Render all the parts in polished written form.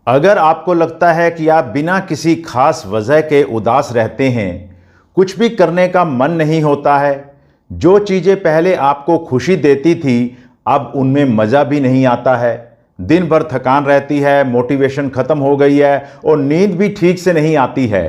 अगर आपको लगता है कि आप बिना किसी खास वजह के उदास रहते हैं, कुछ भी करने का मन नहीं होता है, जो चीज़ें पहले आपको खुशी देती थी अब उनमें मज़ा भी नहीं आता है, दिन भर थकान रहती है, मोटिवेशन ख़त्म हो गई है और नींद भी ठीक से नहीं आती है,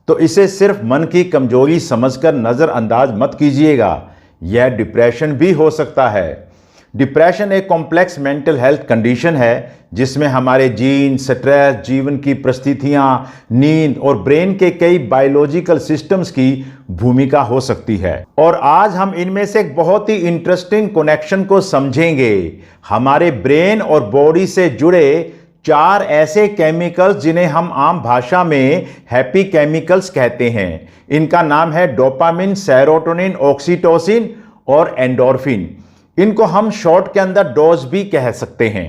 तो इसे सिर्फ मन की कमजोरी समझकर नज़रअंदाज मत कीजिएगा। यह डिप्रेशन भी हो सकता है। डिप्रेशन एक कॉम्प्लेक्स मेंटल हेल्थ कंडीशन है जिसमें हमारे जीन, स्ट्रेस, जीवन की परिस्थितियां, नींद और ब्रेन के कई बायोलॉजिकल सिस्टम्स की भूमिका हो सकती है। और आज हम इनमें से एक बहुत ही इंटरेस्टिंग कनेक्शन को समझेंगे। हमारे ब्रेन और बॉडी से जुड़े 4 ऐसे केमिकल्स जिन्हें हम आम भाषा में हैप्पी केमिकल्स कहते हैं। इनका नाम है डोपामिन, सेरोटोनिन, ऑक्सीटोसिन और एंडोर्फिन। इनको हम शॉर्ट के अंदर डोज भी कह सकते हैं।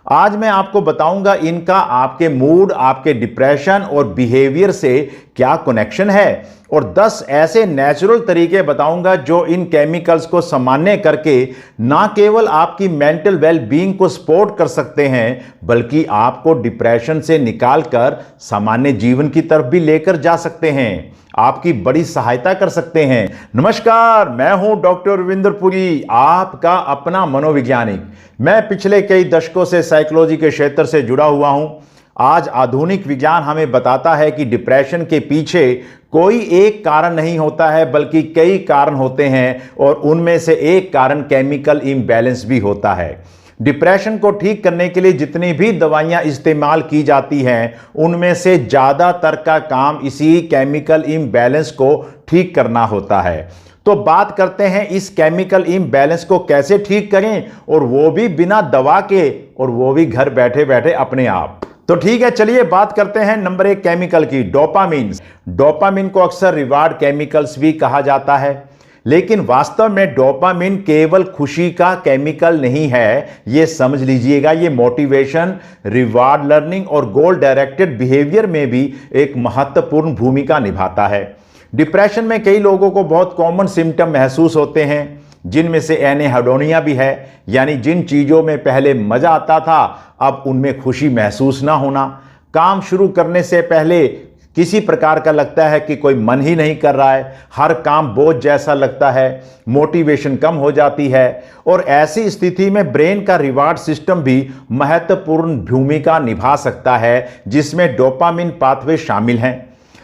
आज मैं आपको बताऊंगा इनका आपके मूड, आपके डिप्रेशन और बिहेवियर से क्या कनेक्शन है और 10 ऐसे नेचुरल तरीके बताऊंगा जो इन केमिकल्स को सामान्य करके ना केवल आपकी मेंटल वेल बीइंग को सपोर्ट कर सकते हैं बल्कि आपको डिप्रेशन से निकालकर सामान्य जीवन की तरफ भी लेकर जा सकते हैं, आपकी बड़ी सहायता कर सकते हैं। नमस्कार, मैं हूं डॉक्टर रविंद्र पुरी, आपका अपना मनोवैज्ञानिक। मैं पिछले कई दशकों से साइकोलॉजी के क्षेत्र से जुड़ा हुआ हूं। आज आधुनिक विज्ञान हमें बताता है कि डिप्रेशन के पीछे कोई एक कारण नहीं होता है बल्कि कई कारण होते हैं और उनमें से एक कारण केमिकल इम्बैलेंस भी होता है। डिप्रेशन को ठीक करने के लिए जितनी भी दवाइयां इस्तेमाल की जाती हैं उनमें से ज़्यादातर का काम इसी केमिकल इम्बैलेंस को ठीक करना होता है। तो बात करते हैं इस केमिकल इम्बैलेंस को कैसे ठीक करें और वो भी बिना दवा के, और वो भी घर बैठे बैठे अपने आप। तो ठीक है, चलिए बात करते हैं नंबर 1 केमिकल की, डोपामिन। डोपामिन को अक्सर रिवार्ड केमिकल्स भी कहा जाता है, लेकिन वास्तव में डोपामिन केवल खुशी का केमिकल नहीं है। यह समझ लीजिएगा, यह मोटिवेशन, रिवार्ड, लर्निंग और गोल डायरेक्टेड बिहेवियर में भी एक महत्वपूर्ण भूमिका निभाता है। डिप्रेशन में कई लोगों को बहुत कॉमन सिम्टम महसूस होते हैं जिनमें से एनेहेडोनिया भी है, यानी जिन चीज़ों में पहले मज़ा आता था अब उनमें खुशी महसूस ना होना। काम शुरू करने से पहले किसी प्रकार का लगता है कि कोई मन ही नहीं कर रहा है, हर काम बोझ जैसा लगता है, मोटिवेशन कम हो जाती है और ऐसी स्थिति में ब्रेन का रिवार्ड सिस्टम भी महत्वपूर्ण भूमिका निभा सकता है जिसमें डोपामिन पाथवे शामिल हैं।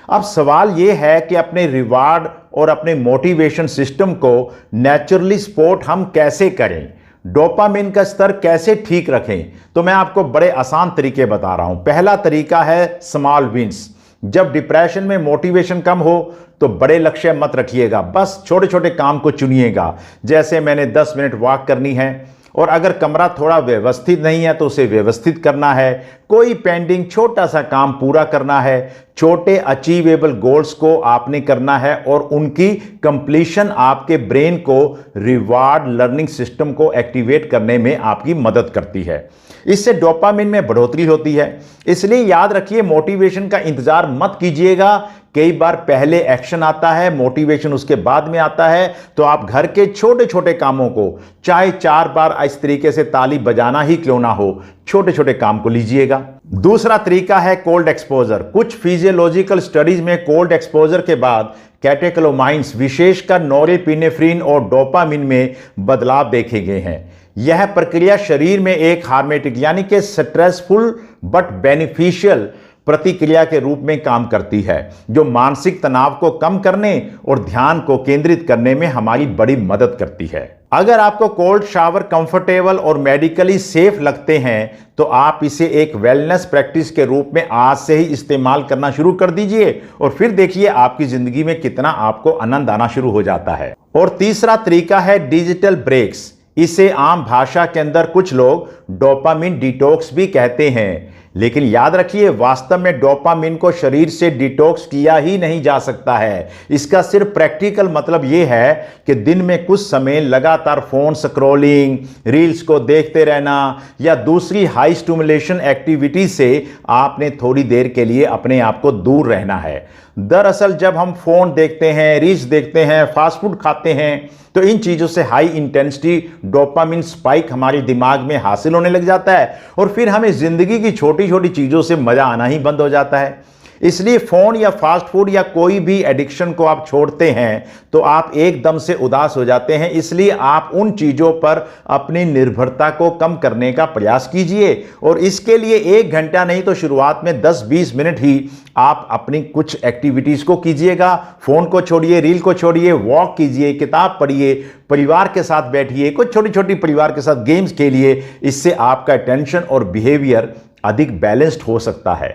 अब सवाल यह है कि अपने रिवार्ड और अपने मोटिवेशन सिस्टम को नेचुरली सपोर्ट हम कैसे करें, डोपामिन का स्तर कैसे ठीक रखें। तो मैं आपको बड़े आसान तरीके बता रहा हूं। पहला तरीका है स्मॉल विंस। जब डिप्रेशन में मोटिवेशन कम हो तो बड़े लक्ष्य मत रखिएगा, बस छोटे छोटे काम को चुनिएगा। जैसे मैंने 10 मिनट वॉक करनी है, और अगर कमरा थोड़ा व्यवस्थित नहीं है तो उसे व्यवस्थित करना है, कोई पेंडिंग छोटा सा काम पूरा करना है, छोटे अचीवेबल गोल्स को आपने करना है और उनकी कंप्लीशन आपके ब्रेन को रिवार्ड लर्निंग सिस्टम को एक्टिवेट करने में आपकी मदद करती है। इससे डोपामिन में बढ़ोतरी होती है। इसलिए याद रखिए, मोटिवेशन का इंतजार मत कीजिएगा। कई बार पहले एक्शन आता है, मोटिवेशन उसके बाद में आता है। तो आप घर के छोटे छोटे कामों को, चाहे 4 बार इस तरीके से ताली बजाना ही क्यों ना हो, छोटे छोटे काम को लीजिएगा। दूसरा तरीका है कोल्ड एक्सपोजर। कुछ फिजियोलॉजिकल स्टडीज में कोल्ड एक्सपोजर के बाद कैटेकोलोमाइंस, विशेषकर नॉरएपिनेफ्रिन और डोपामिन में बदलाव देखे गए हैं। यह प्रक्रिया शरीर में एक हार्मेटिक यानी कि स्ट्रेसफुल बट बेनिफिशियल प्रतिक्रिया के रूप में काम करती है, जो मानसिक तनाव को कम करने और ध्यान को केंद्रित करने में हमारी बड़ी मदद करती है। अगर आपको कोल्ड शावर कंफर्टेबल और मेडिकली सेफ लगते हैं तो आप इसे एक वेलनेस प्रैक्टिस के रूप में आज से ही इस्तेमाल करना शुरू कर दीजिए और फिर देखिए आपकी जिंदगी में कितना आपको आनंद आना शुरू हो जाता है। और तीसरा तरीका है डिजिटल ब्रेक्स। इसे आम भाषा के अंदर कुछ लोग डोपामिन डिटॉक्स भी कहते हैं, लेकिन याद रखिए, वास्तव में डोपामिन को शरीर से डिटॉक्स किया ही नहीं जा सकता है। इसका सिर्फ प्रैक्टिकल मतलब यह है कि दिन में कुछ समय लगातार फोन स्क्रॉलिंग, रील्स को देखते रहना या दूसरी हाई स्टिमुलेशन एक्टिविटी से आपने थोड़ी देर के लिए अपने आप को दूर रहना है। दरअसल जब हम फ़ोन देखते हैं, रील्स देखते हैं, फास्ट फूड खाते हैं, तो इन चीज़ों से हाई इंटेंसिटी डोपामिन स्पाइक हमारे दिमाग में हासिल होने लग जाता है और फिर हमें ज़िंदगी की छोटी छोटी चीज़ों से मज़ा आना ही बंद हो जाता है। इसलिए फ़ोन या फास्ट फूड या कोई भी एडिक्शन को आप छोड़ते हैं तो आप एकदम से उदास हो जाते हैं। इसलिए आप उन चीज़ों पर अपनी निर्भरता को कम करने का प्रयास कीजिए और इसके लिए 1 घंटा नहीं तो शुरुआत में 10-20 मिनट ही आप अपनी कुछ एक्टिविटीज़ को कीजिएगा। फ़ोन को छोड़िए, रील को छोड़िए, वॉक कीजिए, किताब पढ़िए, परिवार के साथ बैठिए, कुछ छोटी छोटी परिवार के साथ गेम्स खेलिए। इससे आपका टेंशन और बिहेवियर अधिक बैलेंस्ड हो सकता है।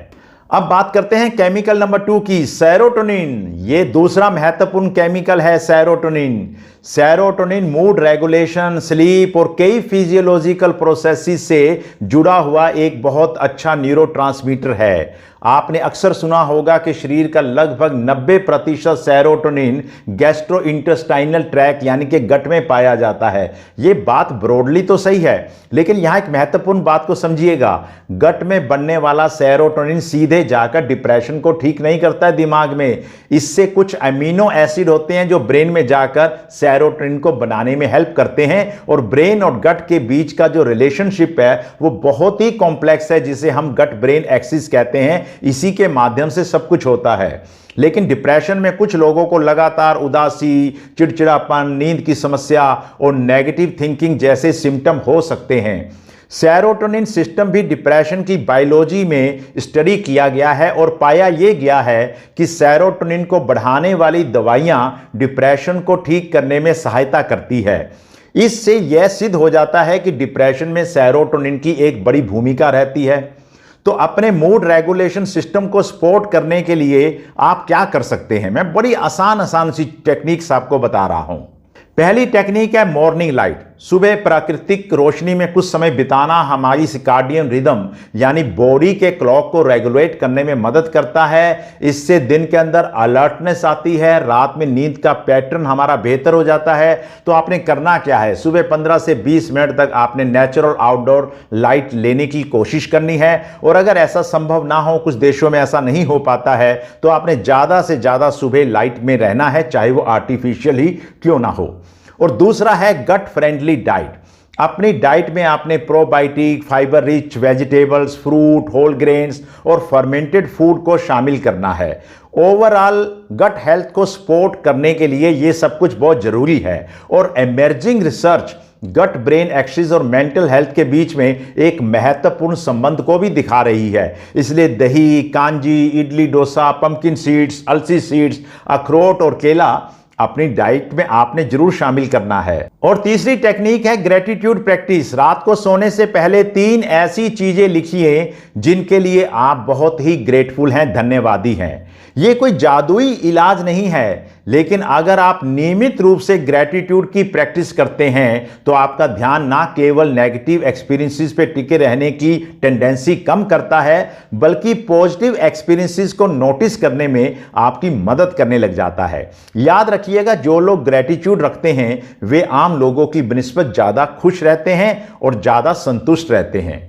अब बात करते हैं केमिकल नंबर 2 की, सेरोटोनिन। ये दूसरा महत्वपूर्ण केमिकल है serotonin. Serotonin mood regulation, sleep और कई फिजियोलॉजिकल प्रोसेसेस से जुड़ा हुआ एक बहुत अच्छा न्यूरोट्रांसमीटर है। आपने अक्सर सुना होगा कि शरीर का लगभग 90% सेरोटोनिन गैस्ट्रोइंटेस्टाइनल ट्रैक्ट यानी कि गट में पाया जाता है। ये बात ब्रॉडली तो सही है, लेकिन यहां एक महत्वपूर्ण बात को समझिएगा। गट में बनने वाला सेरोटोनिन सीधे जाकर डिप्रेशन को ठीक नहीं करता है दिमाग में। इससे कुछ अमीनो एसिड होते हैं जो ब्रेन में जाकर सेरोटोनिन को बनाने में हेल्प करते हैं और ब्रेन और गट के बीच का जो रिलेशनशिप है वो बहुत ही कॉम्प्लेक्स है, जिसे हम गट ब्रेन एक्सिस कहते हैं। इसी के माध्यम से सब कुछ होता है। लेकिन डिप्रेशन में कुछ लोगों को लगातार उदासी, चिड़चिड़ापन, नींद की समस्या और नेगेटिव थिंकिंग जैसे सिम्टम हो सकते हैं। सेरोटोनिन सिस्टम भी डिप्रेशन की बायोलॉजी में स्टडी किया गया है और पाया यह गया है कि सेरोटोनिन को बढ़ाने वाली दवाइयां डिप्रेशन को ठीक करने में सहायता करती है। इससे यह सिद्ध हो जाता है कि डिप्रेशन में सेरोटोनिन की एक बड़ी भूमिका रहती है। तो अपने मूड रेगुलेशन सिस्टम को सपोर्ट करने के लिए आप क्या कर सकते हैं? मैं बड़ी आसान सी टेक्निक्स आपको बता रहा हूं। पहली टेक्निक है मॉर्निंग लाइट। सुबह प्राकृतिक रोशनी में कुछ समय बिताना हमारी सर्काडियन रिदम यानी बॉडी के क्लॉक को रेगुलेट करने में मदद करता है। इससे दिन के अंदर अलर्टनेस आती है, रात में नींद का पैटर्न हमारा बेहतर हो जाता है। तो आपने करना क्या है? सुबह 15 से 20 मिनट तक आपने नेचुरल आउटडोर लाइट लेने की कोशिश करनी है और अगर ऐसा संभव ना हो, कुछ देशों में ऐसा नहीं हो पाता है, तो आपने ज़्यादा से ज़्यादा सुबह लाइट में रहना है, चाहे वो आर्टिफिशियल ही क्यों ना हो। और दूसरा है गट फ्रेंडली डाइट। अपनी डाइट में आपने probiotic, fibre rich vegetables, fruit, whole grains और फर्मेंटेड फूड को शामिल करना है। ओवरऑल गट हेल्थ को सपोर्ट करने के लिए ये सब कुछ बहुत जरूरी है और emerging research gut brain axis और मेंटल हेल्थ के बीच में एक महत्वपूर्ण संबंध को भी दिखा रही है। इसलिए दही, कांजी, इडली डोसा, पंपकिन सीड्स, अलसी सीड्स, अखरोट और केला अपनी डाइट में आपने जरूर शामिल करना है। और तीसरी टेक्निक है ग्रेटिट्यूड प्रैक्टिस। रात को सोने से पहले 3 ऐसी चीजें लिखिए जिनके लिए आप बहुत ही ग्रेटफुल हैं, धन्यवादी हैं। ये कोई जादुई इलाज नहीं है, लेकिन अगर आप नियमित रूप से ग्रेटिट्यूड की प्रैक्टिस करते हैं तो आपका ध्यान ना केवल नेगेटिव एक्सपीरियंसेस पे टिके रहने की टेंडेंसी कम करता है, बल्कि पॉजिटिव एक्सपीरियंसेस को नोटिस करने में आपकी मदद करने लग जाता है। याद रखिएगा, जो लोग ग्रेटिट्यूड रखते हैं वे आम लोगों की बनिस्बत ज्यादा खुश रहते हैं और ज्यादा संतुष्ट रहते हैं।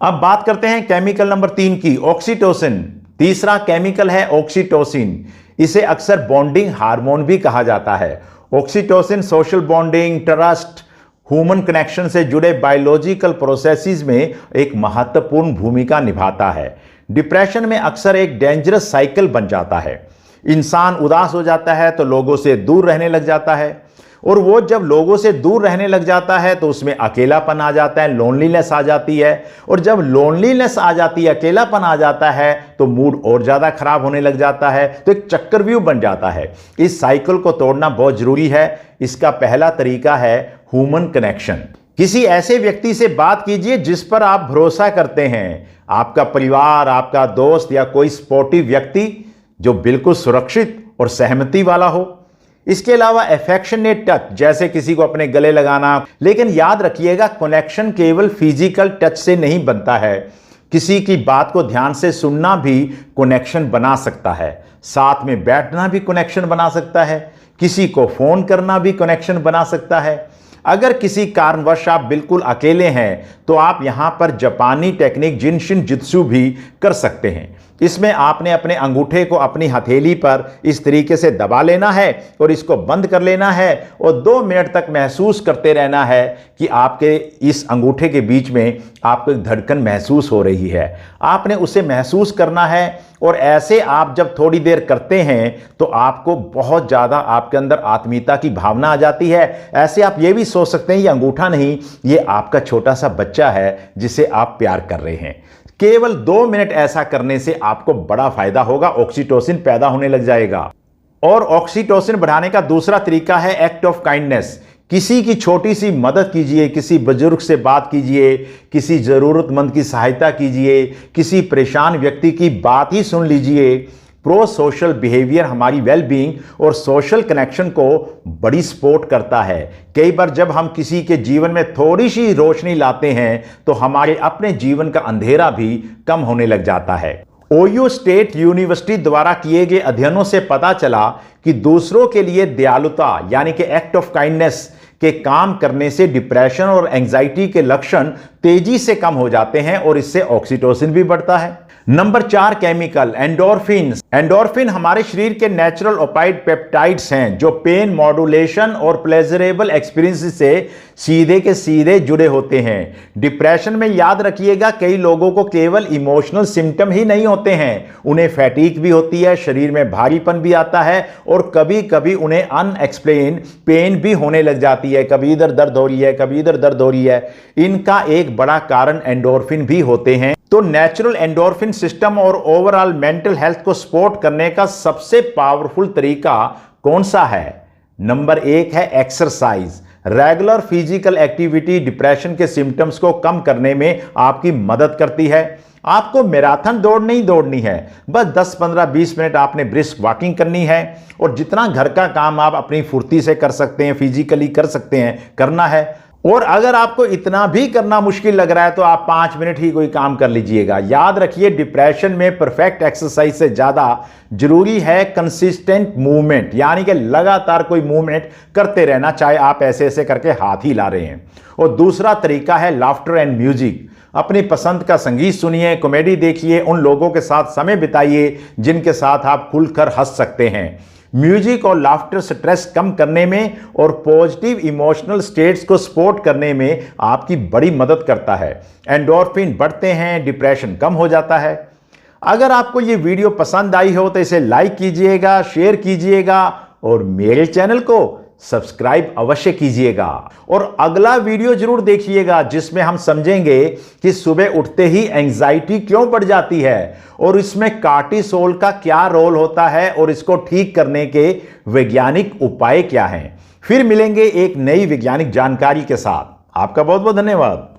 अब बात करते हैं केमिकल नंबर 3 की, ऑक्सीटोसिन। तीसरा केमिकल है ऑक्सीटोसिन। इसे अक्सर बॉन्डिंग हार्मोन भी कहा जाता है। Oxytocin social bonding, trust, human connection से जुड़े बायोलॉजिकल प्रोसेसेस में एक महत्वपूर्ण भूमिका निभाता है। डिप्रेशन में अक्सर एक डेंजरस साइकिल बन जाता है। इंसान उदास हो जाता है तो लोगों से दूर रहने लग जाता है और वो जब लोगों से दूर रहने लग जाता है तो उसमें अकेलापन आ जाता है, लोनलीनेस आ जाती है और जब लोनलीनेस आ जाती है, अकेलापन आ जाता है तो मूड और ज़्यादा खराब होने लग जाता है। तो एक चक्रव्यूह बन जाता है। इस साइकिल को तोड़ना बहुत ज़रूरी है। इसका पहला तरीका है ह्यूमन कनेक्शन। किसी ऐसे व्यक्ति से बात कीजिए जिस पर आप भरोसा करते हैं। आपका परिवार, आपका दोस्त या कोई सपोर्टिव व्यक्ति जो बिल्कुल सुरक्षित और सहमति वाला हो। इसके अलावा एफेक्शनेट टच, जैसे किसी को अपने गले लगाना। लेकिन याद रखिएगा, कनेक्शन केवल फिजिकल टच से नहीं बनता है। किसी की बात को ध्यान से सुनना भी कनेक्शन बना सकता है। साथ में बैठना भी कनेक्शन बना सकता है। किसी को फोन करना भी कनेक्शन बना सकता है। अगर किसी कारणवश आप बिल्कुल अकेले हैं तो आप यहां पर जापानी टेक्निक जिनशिन जित्सु भी कर सकते हैं। इसमें आपने अपने अंगूठे को अपनी हथेली पर इस तरीके से दबा लेना है और इसको बंद कर लेना है और 2 मिनट तक महसूस करते रहना है कि आपके इस अंगूठे के बीच में आपको एक धड़कन महसूस हो रही है। आपने उसे महसूस करना है और ऐसे आप जब थोड़ी देर करते हैं तो आपको बहुत ज़्यादा आपके अंदर आत्मीयता की भावना आ जाती है। ऐसे आप ये भी सोच सकते हैं ये अंगूठा नहीं, ये आपका छोटा सा बच्चा है जिसे आप प्यार कर रहे हैं। केवल 2 मिनट ऐसा करने से आपको बड़ा फायदा होगा, ऑक्सीटोसिन पैदा होने लग जाएगा। और ऑक्सीटोसिन बढ़ाने का दूसरा तरीका है एक्ट ऑफ काइंडनेस। किसी की छोटी सी मदद कीजिए, किसी बुजुर्ग से बात कीजिए, किसी जरूरतमंद की सहायता कीजिए, किसी परेशान व्यक्ति की बात ही सुन लीजिए। प्रो सोशल बिहेवियर हमारी वेल बीइंग और सोशल कनेक्शन को बड़ी सपोर्ट करता है। कई बार जब हम किसी के जीवन में थोड़ी सी रोशनी लाते हैं तो हमारे अपने जीवन का अंधेरा भी कम होने लग जाता है। ओयो स्टेट यूनिवर्सिटी द्वारा किए गए अध्ययनों से पता चला कि दूसरों के लिए दयालुता यानी कि एक्ट ऑफ काइंडनेस के काम करने से डिप्रेशन और एंजाइटी के लक्षण तेजी से कम हो जाते हैं और इससे ऑक्सीटोसिन भी बढ़ता है। Number 4 chemical endorphin. एंडोर्फिन हमारे शरीर के नेचुरल ओपाइड पेप्टाइड्स हैं जो पेन मॉड्यूलेशन और प्लेजरेबल एक्सपीरियंस से सीधे के सीधे जुड़े होते हैं। डिप्रेशन में याद रखिएगा कई लोगों को केवल इमोशनल सिम्टम ही नहीं होते हैं, उन्हें फैटीग भी होती है, शरीर में भारीपन भी आता है और कभी कभी उन्हें अनएक्सप्लेन पेन भी होने लग जाती है। कभी इधर दर्द हो रही है, कभी इधर दर्द हो रही है। इनका एक बड़ा कारण एंडोर्फिन भी होते हैं। तो नेचुरल एंडोर्फिन सिस्टम और ओवरऑल मेंटल हेल्थ को सपोर्ट करने का सबसे पावरफुल तरीका कौन सा है? नंबर 1 है exercise. Regular physical activity depression के सिम्टम्स को कम करने में आपकी मदद करती है। आपको मैराथन दौड़ नहीं दौड़नी है, बस 10, 15, 20 मिनट आपने ब्रिस्क वॉकिंग करनी है और जितना घर का काम आप अपनी फुर्ती से कर सकते हैं, फिजिकली कर सकते हैं, करना है। और अगर आपको इतना भी करना मुश्किल लग रहा है तो आप 5 मिनट ही कोई काम कर लीजिएगा। याद रखिए डिप्रेशन में परफेक्ट एक्सरसाइज से ज़्यादा जरूरी है कंसिस्टेंट मूवमेंट, यानी कि लगातार कोई मूवमेंट करते रहना, चाहे आप ऐसे ऐसे करके हाथ ही ला रहे हैं। और दूसरा तरीका है लाफ्टर एंड म्यूजिक। अपनी पसंद का संगीत सुनिए, कॉमेडी देखिए, उन लोगों के साथ समय बिताइए जिनके साथ आप खुलकर हंस सकते हैं। म्यूजिक और लाफ्टर स्ट्रेस कम करने में और पॉजिटिव इमोशनल स्टेट्स को सपोर्ट करने में आपकी बड़ी मदद करता है। एंडोर्फिन बढ़ते हैं, डिप्रेशन कम हो जाता है। अगर आपको ये वीडियो पसंद आई हो तो इसे लाइक कीजिएगा, शेयर कीजिएगा और मेरे चैनल को सब्सक्राइब अवश्य कीजिएगा। और अगला वीडियो जरूर देखिएगा जिसमें हम समझेंगे कि सुबह उठते ही एंजाइटी क्यों बढ़ जाती है और इसमें कार्टिसोल का क्या रोल होता है और इसको ठीक करने के वैज्ञानिक उपाय क्या हैं। फिर मिलेंगे एक नई वैज्ञानिक जानकारी के साथ। आपका बहुत बहुत धन्यवाद।